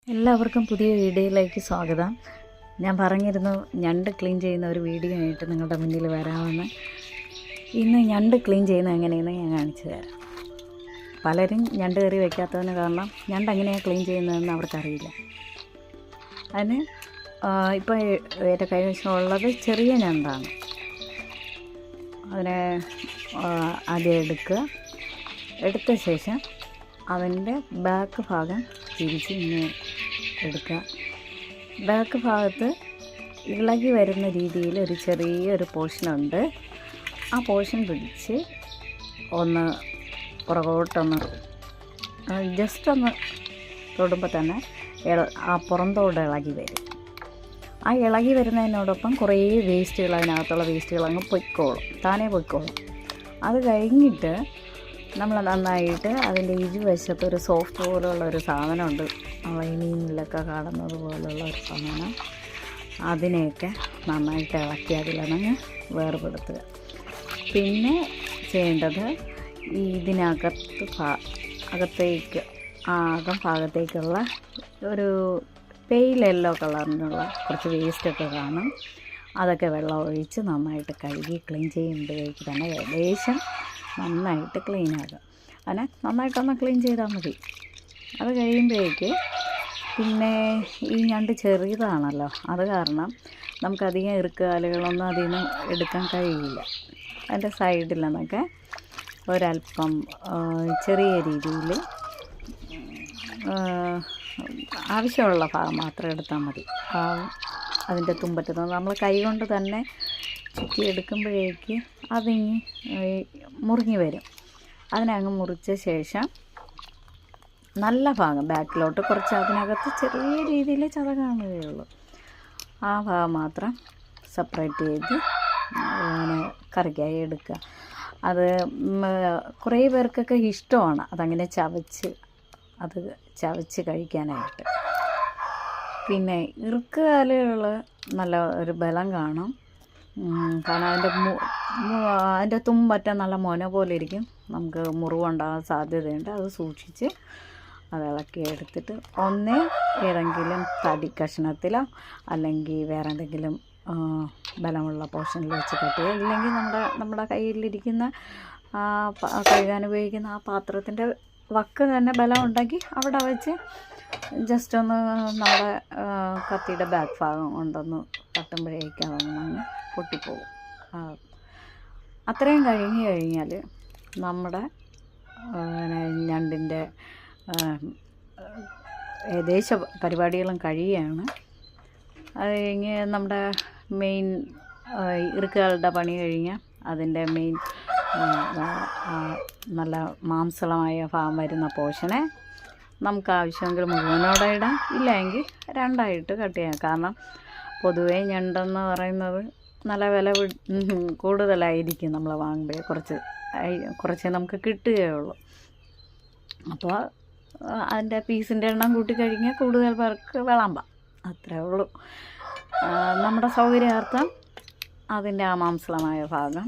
എല്ലാവർക്കും പുതിയ വീഡിയോയിലേക്ക് സ്വാഗതം. ഞാൻ പറഞ്ഞിരുന്നു ഞണ്ട് ക്ലീൻ ചെയ്യുന്ന ഒരു വീഡിയോ ആയിട്ട് നിങ്ങളുടെ മുന്നിൽ വരാമെന്ന്. ഇന്ന് ഞണ്ട് ക്ലീൻ ചെയ്യുന്നത് എങ്ങനെയെന്ന് ഞാൻ കാണിച്ചു തരാം. പലരും ഞണ്ട് കറി വയ്ക്കാത്തതിന് കാരണം ഞണ്ട് എങ്ങനെയാണ് ക്ലീൻ ചെയ്യുന്നതെന്ന് അവർക്കറിയില്ല. അതിന് ഇപ്പോൾ എൻ്റെ കൈവശമുള്ളത് ചെറിയ ഞണ്ടാണ്. അതിനെ ആദ്യം എടുത്ത ശേഷം അതിൻ്റെ ബാക്ക് ഭാഗം തിരിച്ച് ഇങ്ങനെ എടുക്കുക. ബാക്ക് ഭാഗത്ത് ഇളകി വരുന്ന രീതിയിൽ ഒരു ചെറിയൊരു പോർഷനുണ്ട്. ആ പോർഷൻ പിടിച്ച് ഒന്ന് പുറകോട്ടൊന്ന് ജസ്റ്റ് ഒന്ന് തൊടുമ്പോൾ തന്നെ ആ പുറന്തോട് ഇളകി വരും. ആ ഇളകി വരുന്നതിനോടൊപ്പം കുറേ വേസ്റ്റുകൾ, അതിനകത്തുള്ള വേസ്റ്റുകൾ അങ്ങ് താനേ പൊയ്ക്കോളും. അത് കഴിഞ്ഞിട്ട് നമ്മൾ നന്നായിട്ട് അതിൻ്റെ ഇരുവശത്ത് ഒരു സോഫ്റ്റ് പോലുള്ള ഒരു സാധനമുണ്ട്, നമ്മൾ ഈ മീനിലൊക്കെ കാണുന്നത് പോലുള്ള ഒരു സാധനം. അതിനെയൊക്കെ നന്നായിട്ട് ഇളക്കി അതിലങ്ങ് വേർപെടുത്തുക. പിന്നെ ചെയ്യേണ്ടത് അകത്തേക്ക് ഭാഗത്തേക്കുള്ള ഒരു പെയിൽ യെല്ലോ കളറിനുള്ള കുറച്ച് വേസ്റ്റൊക്കെ കാണും. അതൊക്കെ വെള്ളം ഒഴിച്ച് നന്നായിട്ട് കഴുകി ക്ലീൻ ചെയ്യുമ്പോഴേക്ക് തന്നെ ഏകദേശം നന്നായിട്ട് ക്ലീൻ ആകും. അതിനെ നന്നായിട്ടൊന്ന് ക്ലീൻ ചെയ്താൽ മതി. അത് കഴിയുമ്പോഴേക്ക് പിന്നെ ഈ ഞണ്ട് ചെറിയതാണല്ലോ, അത് കാരണം നമുക്കധികം ഇറുക്കുകാലുകളൊന്നും അതിൽ നിന്ന് എടുക്കാൻ കഴിയില്ല. അതിൻ്റെ സൈഡിൽ നിന്നൊക്കെ ഒരല്പം ചെറിയ രീതിയിൽ ആവശ്യമുള്ള ഭാഗം മാത്രം എടുത്താൽ മതി. അതിൻ്റെ തുമ്പറ്റത്ത് നമ്മൾ കൈ കൊണ്ട് തന്നെ ചുറ്റി എടുക്കുമ്പോഴേക്ക് അതിങ്ങി മുറിഞ്ഞ് വരും. അതിനെ അങ്ങ് മുറിച്ച ശേഷം നല്ല ഭാഗം ബാക്കിലോട്ട് കുറച്ച് അതിനകത്ത് ചെറിയ രീതിയിൽ ചത കാണുകയുള്ളൂ. ആ ഭാഗം മാത്രം സെപ്പറേറ്റ് ചെയ്ത് അങ്ങനെ കറിക്കായി എടുക്കുക. അത് കുറേ പേർക്കൊക്കെ ഇഷ്ടമാണ് അതങ്ങനെ ചവച്ച് കഴിക്കാനായിട്ട്. പിന്നെ ഇറുക്കുകാലുകൾ നല്ല ഒരു ബലം കാണും. കാരണം അതിൻ്റെ തുമ്പറ്റ നല്ല മൊന പോലെ ഇരിക്കും. നമുക്ക് മുറിവുണ്ടാകാൻ സാധ്യതയുണ്ട്. അത് സൂക്ഷിച്ച് അത് ഇളക്കി എടുത്തിട്ട് ഏതെങ്കിലും തടി കഷ്ണത്തിലോ അല്ലെങ്കിൽ വേറെ എന്തെങ്കിലും ബലമുള്ള പോർഷനിൽ വെച്ച് കട്ട് ചെയ്യുക. ഇല്ലെങ്കിൽ നമ്മുടെ കയ്യിലിരിക്കുന്ന കഴുകാൻ ഉപയോഗിക്കുന്ന ആ പാത്രത്തിൻ്റെ വക്ക് തന്നെ ബലം ഉണ്ടെങ്കിൽ അവിടെ വെച്ച് ജസ്റ്റ് ഒന്ന് നമ്മുടെ കത്തിയുടെ ബാക്ക് ഭാഗം കൊണ്ടൊന്ന് തട്ടുമ്പോഴേക്കും അതൊന്ന് പൊട്ടിപ്പോകും. അത്രയും കഴിഞ്ഞാൽ നമ്മുടെ ഞണ്ടിൻ്റെ ഏകദേശ പരിപാടികളും കഴിയുകയാണ്. അത് കഴിഞ്ഞ് നമ്മുടെ മെയിൻ ഇറുക്കുകളുടെ പണി കഴിഞ്ഞാൽ അതിൻ്റെ മെയിൻ നല്ല മാംസളമായ ഭാഗം വരുന്ന പോർഷനെ നമുക്ക് ആവശ്യമെങ്കിൽ മുഴുവനോടെ ഇടാം, ഇല്ലെങ്കിൽ രണ്ടായിട്ട് കട്ട് ചെയ്യാം. കാരണം പൊതുവേ ഞണ്ടെന്ന് പറയുന്നത് നല്ല വില കൂടുതലായിരിക്കും. നമ്മൾ വാങ്ങുമ്പോൾ കുറച്ച് നമുക്ക് കിട്ടുകയുള്ളൂ. അപ്പോൾ അതിൻ്റെ പീസിൻ്റെ എണ്ണം കൂട്ടിക്കഴിഞ്ഞാൽ കൂടുതൽ പേർക്ക് വിളമ്പാം, അത്രേ ഉള്ളൂ. നമ്മുടെ സൗകര്യാർത്ഥം അതിൻ്റെ ആ മാംസളമായ ഭാഗം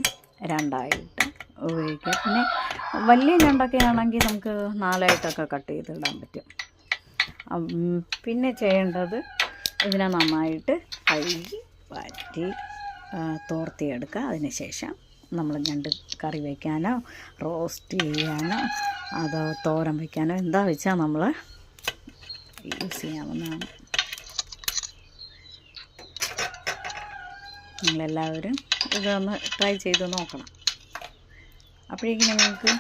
രണ്ടായിട്ട് ഉപയോഗിക്കാം. പിന്നെ വലിയ ഞണ്ടൊക്കെ ആണെങ്കിൽ നമുക്ക് 4ആയിട്ടൊക്കെ കട്ട് ചെയ്തിടാൻ പറ്റും. പിന്നെ ചെയ്യേണ്ടത് ഇതിനെ നന്നായിട്ട് കഴുകി വാറ്റി തോർത്തിയെടുക്കുക. അതിന് ശേഷം നമ്മൾ ഞണ്ട് കറി വയ്ക്കാനോ റോസ്റ്റ് ചെയ്യാനോ അതോ തോരൻ വയ്ക്കാനോ എന്താ വെച്ചാൽ നമ്മൾ യൂസ് ചെയ്യാവുന്നതാണ്. നിങ്ങളെല്ലാവരും ഇതൊന്ന് ട്രൈ ചെയ്ത് നോക്കണം. അപ്പോഴേക്കും നിങ്ങൾക്ക്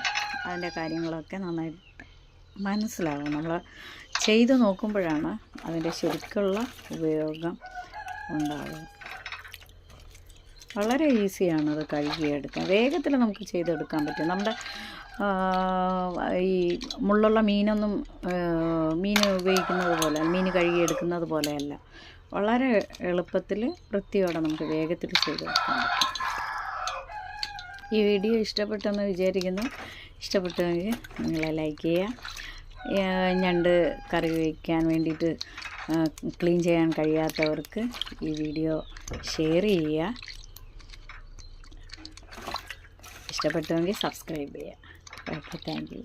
അതിൻ്റെ കാര്യങ്ങളൊക്കെ നന്നായിട്ട് മനസ്സിലാവും. നമ്മൾ ചെയ്ത് നോക്കുമ്പോഴാണ് അതിൻ്റെ ശരിക്കുള്ള ഉപയോഗം ഉണ്ടാവുക. വളരെ ഈസിയാണ് അത് കഴുകിയെടുക്കാൻ. വേഗത്തിൽ നമുക്ക് ചെയ്തെടുക്കാൻ പറ്റും. നമ്മുടെ ഈ മുള്ളുള്ള മീൻ ഉപയോഗിക്കുന്നത് പോലെ, മീൻ കഴുകിയെടുക്കുന്നത് പോലെയല്ല. വളരെ എളുപ്പത്തിൽ വൃത്തിയോടെ നമുക്ക് വേഗത്തിൽ ചെയ്തെടുക്കാൻ പറ്റും. ഈ വീഡിയോ ഇഷ്ടപ്പെട്ടെന്ന് വിചാരിക്കുന്നു. ഇഷ്ടപ്പെട്ടെങ്കിൽ നിങ്ങളെ ലൈക്ക് ചെയ്യുക. ഞണ്ട് കറി വയ്ക്കാൻ വേണ്ടിയിട്ട് ക്ലീൻ ചെയ്യാൻ കഴിയാത്തവർക്ക് ഈ വീഡിയോ ഷെയർ ചെയ്യുക. ഇഷ്ടപ്പെട്ടുവെങ്കിൽ സബ്സ്ക്രൈബ് ചെയ്യുക. Okay, thank you.